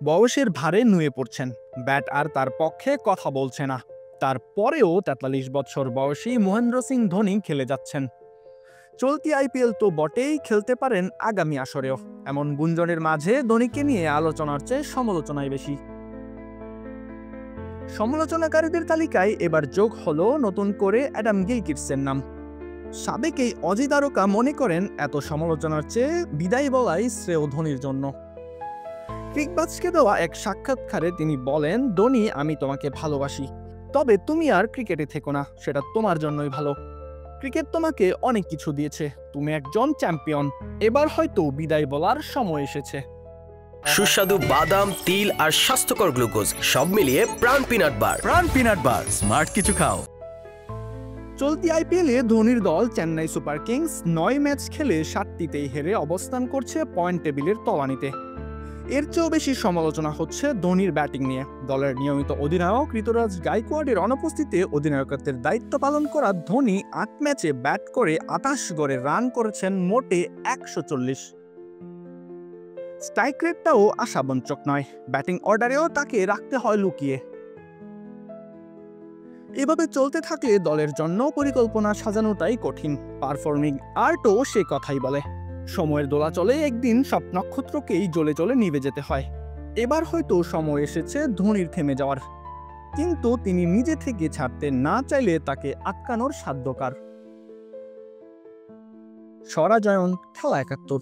বয়সের ভারে নুয়ে পড়ছেন, ব্যাট আর তার পক্ষে কথা বলছে না। তারপরেও ৪৩ বছর বয়সী মহেন্দ্র সিং ধোনি খেলে যাচ্ছেন। চলতি আইপিএল তো বটেই, খেলতে পারেন আগামী আসরেও। এমন গুঞ্জনের মাঝে ধোনিকে নিয়ে আলোচনার চেয়ে সমালোচনাই বেশি। সমালোচনাকারীদের তালিকায় এবার যোগ হলো নতুন করে অ্যাডাম গিলক্রিস্টের নাম। সাবেক এই অজি তারকা মনে করেন এত সমালোচনার চেয়ে বিদায় বলাই শ্রেয় ধোনির জন্য। ক্রিকবাজকে দেওয়া এক সাক্ষাৎকারে তিনি বলেন, ধোনি, আমি তোমাকে ভালোবাসি, তবে তুমি আর ক্রিকেটে থেকো না, সেটা তোমার জন্যই ভালো। ক্রিকেট তোমাকে অনেক কিছু দিয়েছে, তুমি একজন চ্যাম্পিয়ন, এবার হয়তো বিদায় বলার সময় এসেছে। সুস্বাদু বাদাম, তিল আর স্বাস্থ্যকর গ্লুকোজ সব মিলিয়ে প্রাণ পিনাট বার। প্রাণ পিনাট বার, স্মার্ট কিছু খাও। চলতি আইপিএলে ধোনির দল চেন্নাই সুপার কিংস ৯ ম্যাচ খেলে ৭টিতেই হেরে অবস্থান করছে পয়েন্ট টেবিলের তলানিতে। এর চেয়েও বেশি সমালোচনা হচ্ছে ধোনির ব্যাটিং নিয়ে। দলের নিয়মিত অধিনায়ক ঋতুরাজ গাইকোয়াড়ের অনুপস্থিতিতে অধিনায়কত্বের দায়িত্ব পালন করা ধোনি ৮ ম্যাচে ব্যাট করে ২৮ গড়ে রান করেছেন মোটে ১৪০। স্ট্রাইক রেটটাও আশাবঞ্চক নয়, ব্যাটিং অর্ডারেও তাকে রাখতে হয় লুকিয়ে। এভাবে চলতে থাকলে দলের জন্য পরিকল্পনা সাজানোটাই কঠিন। পারফর্মিং আর্টও সে কথাই বলে, সময়ের দোলাচলে একদিন সব নক্ষত্রকেই জ্বলে জ্বলে নিভে যেতে হয়। এবার হয়তো সময় এসেছে ধোনির থেমে যাওয়ার, কিন্তু তিনি নিজে থেকে ছাড়তে না চাইলে তাকে আটকানোর সাধ্য কার? সরা জয়ন, খেলা ৭১।